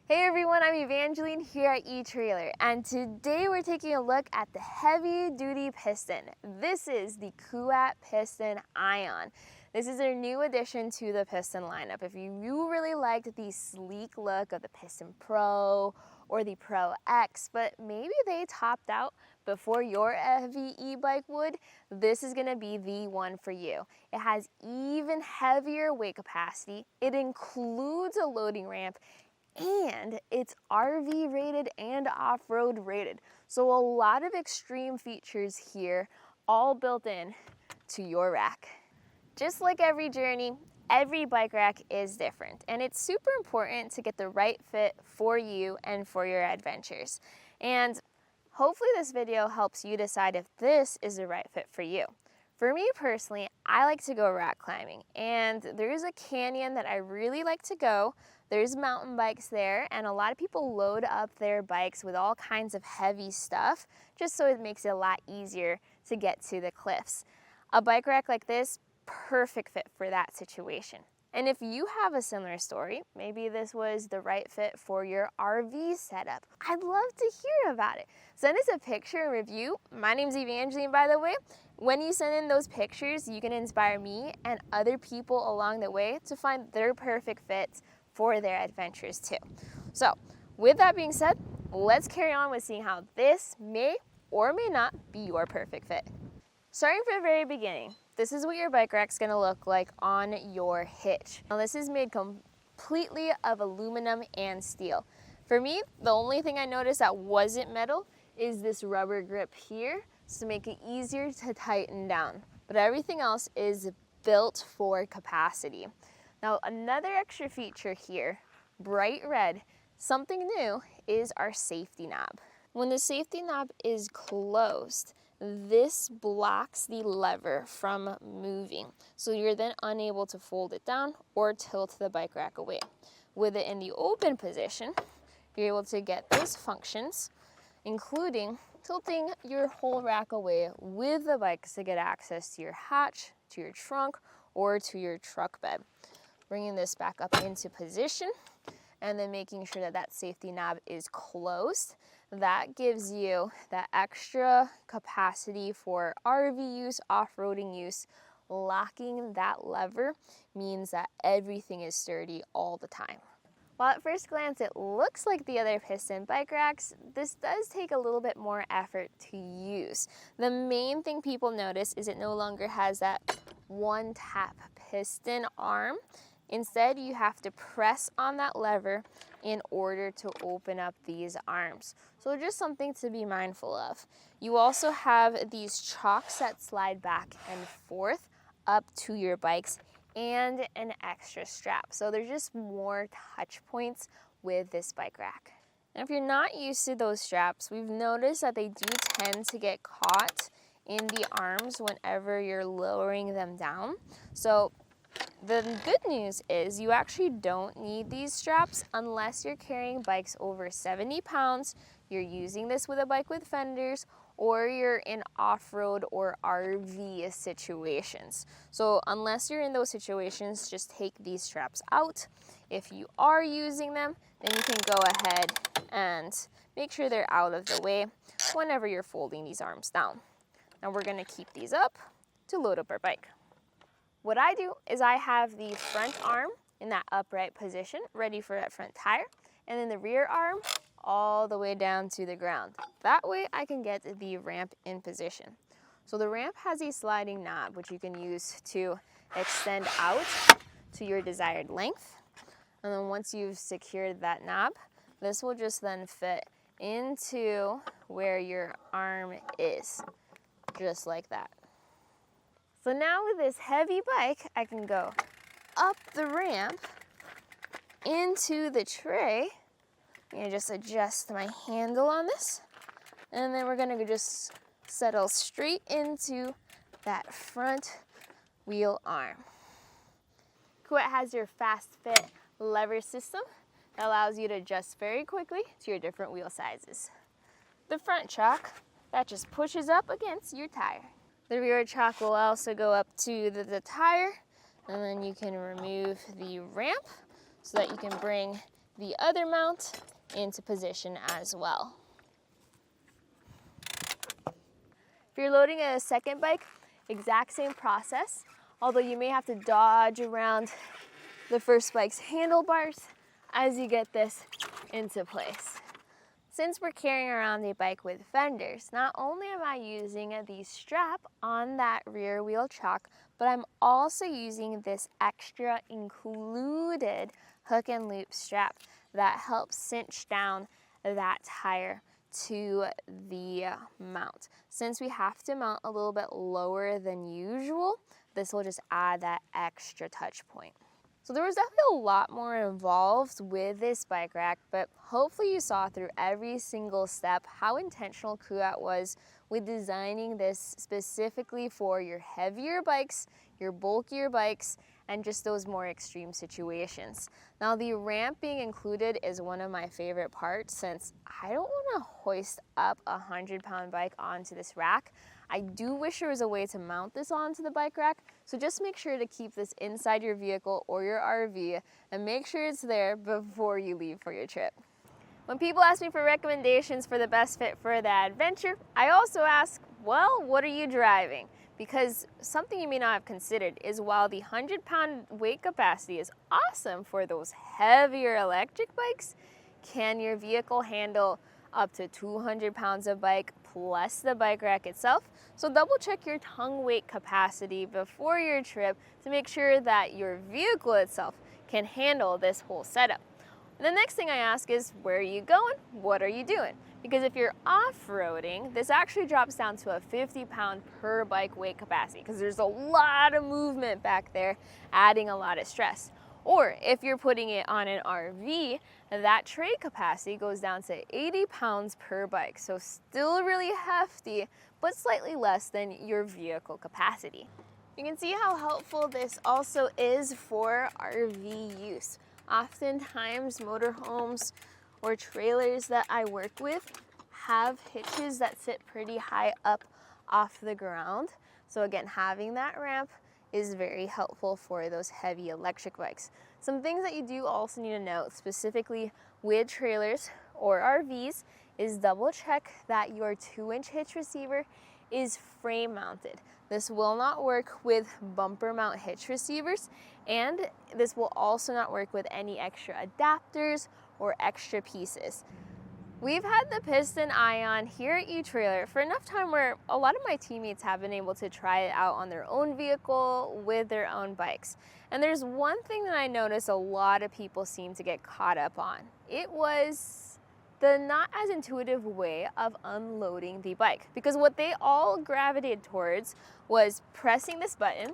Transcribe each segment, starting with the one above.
Hey everyone, I'm Evangeline here at etrailer, and today we're taking a look at the heavy-duty piston. This is the Kuat Piston ION. This is a new addition to the piston lineup. If you really liked the sleek look of the Piston Pro or the Pro X, but maybe they topped out before your heavy e-bike would, this is going to be the one for you. It has even heavier weight capacity, it includes a loading ramp, and it's RV rated and off-road rated. So a lot of extreme features here, all built in to your rack. Just like every journey, every bike rack is different, and it's super important to get the right fit for you and for your adventures. And hopefully this video helps you decide if this is the right fit for you. For me personally, I like to go rock climbing, and there's a canyon that I really like to go. There's mountain bikes there, and a lot of people load up their bikes with all kinds of heavy stuff, just so it makes it a lot easier to get to the cliffs. A bike rack like this, perfect fit for that situation. And if you have a similar story, maybe this was the right fit for your RV setup, I'd love to hear about it. Send us a picture and review. My name's Evangeline, by the way. When you send in those pictures, you can inspire me and other people along the way to find their perfect fits for their adventures too. So with that being said, let's carry on with seeing how this may or may not be your perfect fit. Starting from the very beginning, this is what your bike rack's gonna look like on your hitch. Now this is made completely of aluminum and steel. For me, the only thing I noticed that wasn't metal is this rubber grip here, to make it easier to tighten down. But everything else is built for capacity. Now another extra feature here, bright red, something new, is our safety knob. When the safety knob is closed, this blocks the lever from moving, so you're then unable to fold it down or tilt the bike rack away. With it in the open position, you're able to get those functions, including tilting your whole rack away with the bike to get access to your hatch, to your trunk, or to your truck bed. Bringing this back up into position, and then making sure that that safety knob is closed. That gives you that extra capacity for RV use, off-roading use. Locking that lever means that everything is sturdy all the time. While at first glance it looks like the other piston bike racks, this does take a little bit more effort to use. The main thing people notice is it no longer has that one tap piston arm. Instead, you have to press on that lever in order to open up these arms. So just something to be mindful of. You also have these chocks that slide back and forth up to your bikes, and an extra strap. So there's just more touch points with this bike rack. And if you're not used to those straps, we've noticed that they do tend to get caught in the arms whenever you're lowering them down. So the good news is you actually don't need these straps unless you're carrying bikes over 70 pounds, you're using this with a bike with fenders, or you're in off-road or RV situations. So unless you're in those situations, just take these straps out. If you are using them, then you can go ahead and make sure they're out of the way whenever you're folding these arms down. Now we're gonna keep these up to load up our bike. What I do is I have the front arm in that upright position, ready for that front tire, and then the rear arm all the way down to the ground. That way I can get the ramp in position. So the ramp has a sliding knob, which you can use to extend out to your desired length. And then once you've secured that knob, this will just then fit into where your arm is, just like that. So now with this heavy bike, I can go up the ramp into the tray. I'm gonna just adjust my handle on this, and then we're gonna just settle straight into that front wheel arm. Kuat has your fast fit lever system that allows you to adjust very quickly to your different wheel sizes. The front chock, that just pushes up against your tire. The rear chock will also go up to the tire, and then you can remove the ramp so that you can bring the other mount into position as well. If you're loading a second bike, exact same process, although you may have to dodge around the first bike's handlebars as you get this into place. Since we're carrying around a bike with fenders, not only am I using the strap on that rear wheel chock, but I'm also using this extra included hook and loop strap that helps cinch down that tire to the mount. Since we have to mount a little bit lower than usual, this will just add that extra touch point. So there was definitely a lot more involved with this bike rack, but hopefully you saw through every single step how intentional Kuat was with designing this specifically for your heavier bikes, your bulkier bikes, and just those more extreme situations. Now the ramp being included is one of my favorite parts, since I don't want to hoist up a 100-pound bike onto this rack. I do wish there was a way to mount this onto the bike rack, so just make sure to keep this inside your vehicle or your RV and make sure it's there before you leave for your trip. When people ask me for recommendations for the best fit for the adventure, I also ask, well, what are you driving? Because something you may not have considered is while the 100-pound weight capacity is awesome for those heavier electric bikes, can your vehicle handle up to 200 pounds of bike plus the bike rack itself? So double check your tongue weight capacity before your trip to make sure that your vehicle itself can handle this whole setup. And the next thing I ask is, where are you going? What are you doing? Because if you're off-roading, this actually drops down to a 50-pound per bike weight capacity because there's a lot of movement back there, adding a lot of stress. Or if you're putting it on an RV, that tray capacity goes down to 80 pounds per bike. So still really hefty, but slightly less than your vehicle capacity. You can see how helpful this also is for RV use. Oftentimes motorhomes or trailers that I work with have hitches that sit pretty high up off the ground. So again, having that ramp is very helpful for those heavy electric bikes. Some things that you do also need to note, specifically with trailers or RVs, is double check that your 2-inch hitch receiver is frame mounted. This will not work with bumper mount hitch receivers, and this will also not work with any extra adapters or extra pieces. We've had the Piston ION here at eTrailer for enough time where a lot of my teammates have been able to try it out on their own vehicle with their own bikes. And there's one thing that I noticed a lot of people seem to get caught up on. It was the not as intuitive way of unloading the bike, because what they all gravitated towards was pressing this button,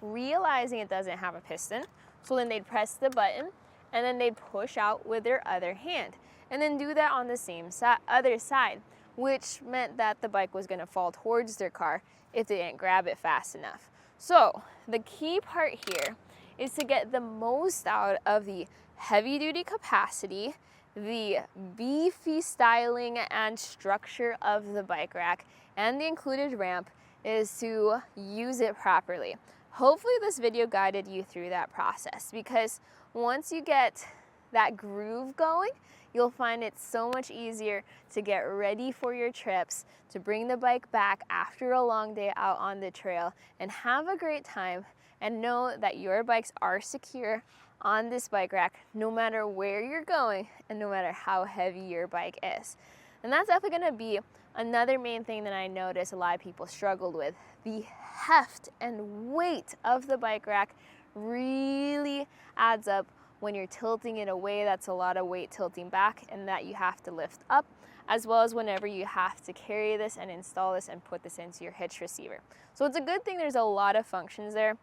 realizing it doesn't have a piston, so then they'd press the button and then they'd push out with their other hand, and then do that on the same other side, which meant that the bike was going to fall towards their car if they didn't grab it fast enough. So the key part here is to get the most out of the heavy-duty capacity, the beefy styling and structure of the bike rack, and the included ramp, is to use it properly. Hopefully this video guided you through that process, because once you get that groove going, you'll find it so much easier to get ready for your trips, to bring the bike back after a long day out on the trail and have a great time, and know that your bikes are secure on this bike rack no matter where you're going and no matter how heavy your bike is. And that's definitely going to be another main thing that I notice a lot of people struggled with. The heft and weight of the bike rack really adds up when you're tilting it away. That's a lot of weight tilting back and that you have to lift up, as well as whenever you have to carry this and install this and put this into your hitch receiver. So it's a good thing there's a lot of functions there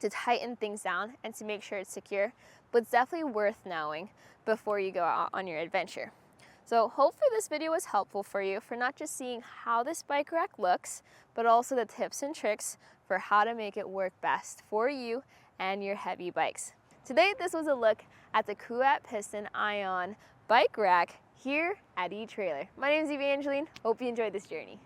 to tighten things down and to make sure it's secure, but it's definitely worth knowing before you go out on your adventure. So hopefully this video was helpful for you, for not just seeing how this bike rack looks, but also the tips and tricks for how to make it work best for you and your heavy bikes. Today, this was a look at the Kuat Piston ION bike rack here at eTrailer. My name is Evangeline. Hope you enjoyed this journey.